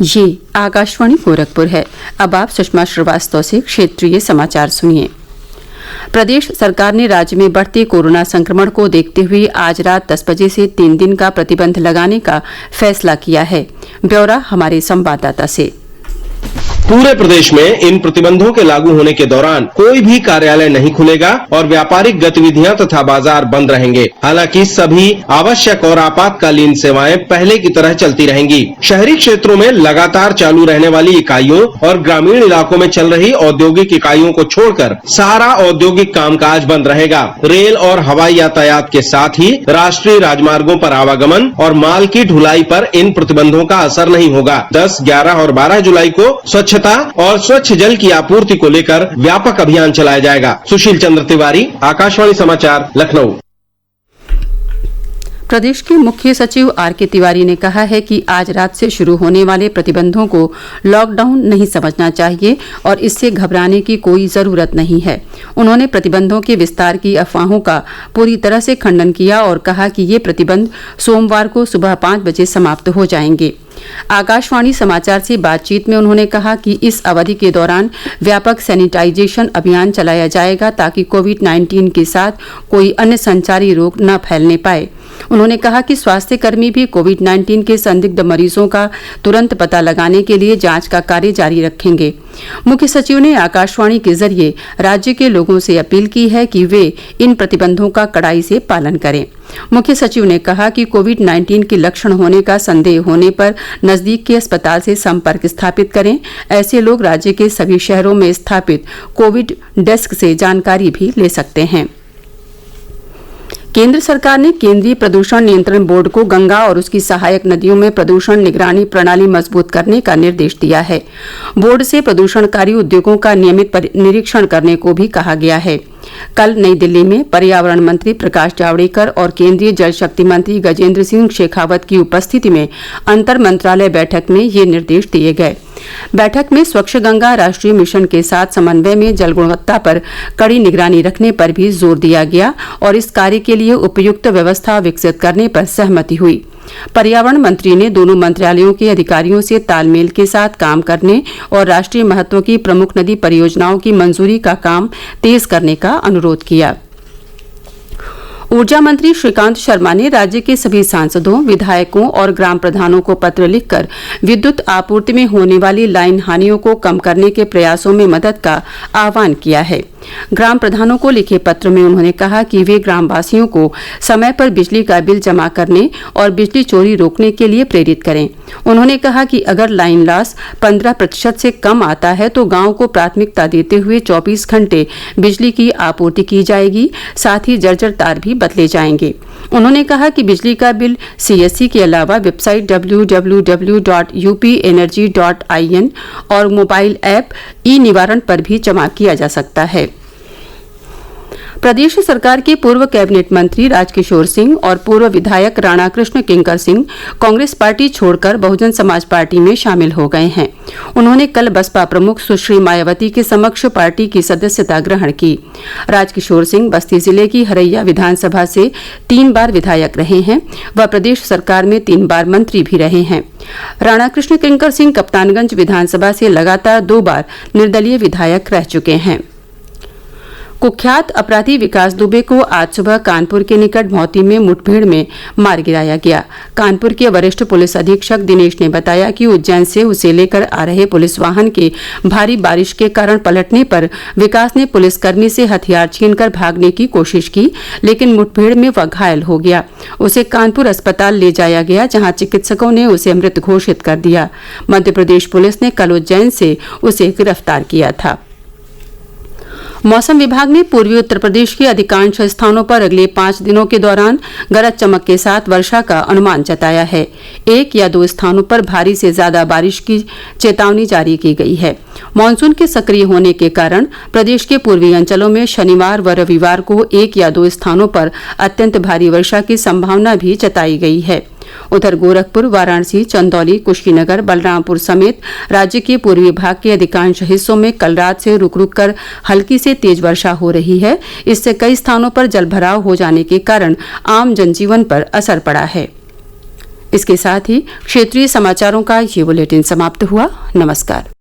ये आकाशवाणी गोरखपुर है। अब आप सुषमा श्रीवास्तव से क्षेत्रीय समाचार सुनिए। प्रदेश सरकार ने राज्य में बढ़ते कोरोना संक्रमण को देखते हुए आज रात 10 बजे से 3 दिन का प्रतिबंध लगाने का फैसला किया है। ब्यौरा हमारे संवाददाता से। पूरे प्रदेश में इन प्रतिबंधों के लागू होने के दौरान कोई भी कार्यालय नहीं खुलेगा और व्यापारिक गतिविधियां तथा बाजार बंद रहेंगे। हालांकि सभी आवश्यक और आपातकालीन सेवाएं पहले की तरह चलती रहेंगी। शहरी क्षेत्रों में लगातार चालू रहने वाली इकाइयों और ग्रामीण इलाकों में चल रही औद्योगिक इकाइयों को छोड़कर सारा औद्योगिक कामकाज बंद रहेगा। रेल और हवाई यातायात के साथ ही राष्ट्रीय राजमार्गों पर आवागमन और माल की ढुलाई पर इन प्रतिबंधों का असर नहीं होगा। 10, 11 और 12 जुलाई को स्वच्छता और स्वच्छ जल की आपूर्ति को लेकर व्यापक अभियान चलाया जाएगा। सुशील चंद्र तिवारी, आकाशवाणी समाचार, लखनऊ। प्रदेश के मुख्य सचिव आर.के. तिवारी ने कहा है कि आज रात से शुरू होने वाले प्रतिबंधों को लॉकडाउन नहीं समझना चाहिए और इससे घबराने की कोई जरूरत नहीं है। उन्होंने प्रतिबंधों के विस्तार की अफवाहों का पूरी तरह से खंडन किया और कहा कि ये प्रतिबंध सोमवार को सुबह 5 बजे समाप्त हो जाएंगे। आकाशवाणी समाचार से बातचीत में उन्होंने कहा कि इस अवधि के दौरान व्यापक सैनिटाइजेशन अभियान चलाया जाएगा ताकि कोविड-19 के साथ कोई अन्य संचारी रोग न फैलने पाए। उन्होंने कहा कि स्वास्थ्य कर्मी भी कोविड-19 के संदिग्ध मरीजों का तुरंत पता लगाने के लिए जांच का कार्य जारी रखेंगे। मुख्य सचिव ने आकाशवाणी के जरिए राज्य के लोगों से अपील की है कि वे इन प्रतिबंधों का कड़ाई से पालन करें। मुख्य सचिव ने कहा कि कोविड-19 के लक्षण होने का संदेह होने पर नजदीक के अस्पताल से संपर्क स्थापित करें। ऐसे लोग राज्य के सभी शहरों में स्थापित कोविड डेस्क से जानकारी भी ले सकते हैं। केंद्र सरकार ने केंद्रीय प्रदूषण नियंत्रण बोर्ड को गंगा और उसकी सहायक नदियों में प्रदूषण निगरानी प्रणाली मजबूत करने का निर्देश दिया है। बोर्ड से प्रदूषणकारी उद्योगों का नियमित निरीक्षण करने को भी कहा गया है। कल नई दिल्ली में पर्यावरण मंत्री प्रकाश जावड़ेकर और केंद्रीय जल शक्ति मंत्री गजेंद्र सिंह शेखावत की उपस्थिति में अंतर मंत्रालय बैठक में ये निर्देश दिए गए। बैठक में स्वच्छ गंगा राष्ट्रीय मिशन के साथ समन्वय में जल गुणवत्ता पर कड़ी निगरानी रखने पर भी जोर दिया गया और इस कार्य के लिए उपयुक्त व्यवस्था विकसित करने पर सहमति हुई। पर्यावरण मंत्री ने दोनों मंत्रालयों के अधिकारियों से तालमेल के साथ काम करने और राष्ट्रीय महत्व की प्रमुख नदी परियोजनाओं की मंजूरी का काम तेज करने का अनुरोध किया। ऊर्जा मंत्री श्रीकांत शर्मा ने राज्य के सभी सांसदों, विधायकों और ग्राम प्रधानों को पत्र लिखकर विद्युत आपूर्ति में होने वाली लाइन हानियों को कम करने के प्रयासों में मदद का आह्वान किया है। ग्राम प्रधानों को लिखे पत्र में उन्होंने कहा कि वे ग्रामवासियों को समय पर बिजली का बिल जमा करने और बिजली चोरी रोकने के लिए प्रेरित करें। उन्होंने कहा कि अगर लाइन लॉस 15% से कम आता है तो गांव को प्राथमिकता देते हुए 24 घंटे बिजली की आपूर्ति की जाएगी। साथ ही जर्जर तार भी बदले जाएंगे। उन्होंने कहा कि बिजली का बिल CSC के अलावा वेबसाइट www.upenergy.in और मोबाइल ऐप ई-निवारण पर भी जमा किया जा सकता है। प्रदेश सरकार के पूर्व कैबिनेट मंत्री राजकिशोर सिंह और पूर्व विधायक राणा कृष्ण किंकर सिंह कांग्रेस पार्टी छोड़कर बहुजन समाज पार्टी में शामिल हो गए हैं। उन्होंने कल बसपा प्रमुख सुश्री मायावती के समक्ष पार्टी की सदस्यता ग्रहण की। राजकिशोर सिंह बस्ती जिले की हरैया विधानसभा से 3 बार विधायक रहे हैं। वह प्रदेश सरकार में 3 बार मंत्री भी रहे हैं। राणा कृष्ण किंकर सिंह कप्तानगंज विधानसभा से लगातार 2 बार निर्दलीय विधायक रह चुके हैं। कुख्यात अपराधी विकास दुबे को आज सुबह कानपुर के निकट भौती में मुठभेड़ में मार गिराया गया। कानपुर के वरिष्ठ पुलिस अधीक्षक दिनेश ने बताया कि उज्जैन से उसे लेकर आ रहे पुलिस वाहन के भारी बारिश के कारण पलटने पर विकास ने पुलिसकर्मी से हथियार छीनकर भागने की कोशिश की, लेकिन मुठभेड़ में वह घायल हो गया। उसे कानपुर अस्पताल ले जाया गया, जहां चिकित्सकों ने उसे मृत घोषित कर दिया। मध्य प्रदेश पुलिस ने कल उज्जैन से उसे गिरफ्तार किया था। मौसम विभाग ने पूर्वी उत्तर प्रदेश के अधिकांश स्थानों पर अगले 5 दिनों के दौरान गरज चमक के साथ वर्षा का अनुमान जताया है। 1 या 2 स्थानों पर भारी से ज्यादा बारिश की चेतावनी जारी की गई है। मानसून के सक्रिय होने के कारण प्रदेश के पूर्वी अंचलों में शनिवार व रविवार को 1 या 2 स्थानों पर अत्यंत भारी वर्षा की संभावना भी जताई गई है। उधर गोरखपुर, वाराणसी, चंदौली, कुशीनगर, बलरामपुर समेत राज्य के पूर्वी भाग के अधिकांश हिस्सों में कल रात से रुक रुक कर हल्की से तेज वर्षा हो रही है। इससे कई स्थानों पर जलभराव हो जाने के कारण आम जनजीवन पर असर पड़ा है। इसके साथ ही क्षेत्रीय समाचारों का ये बुलेटिन समाप्त हुआ। नमस्कार।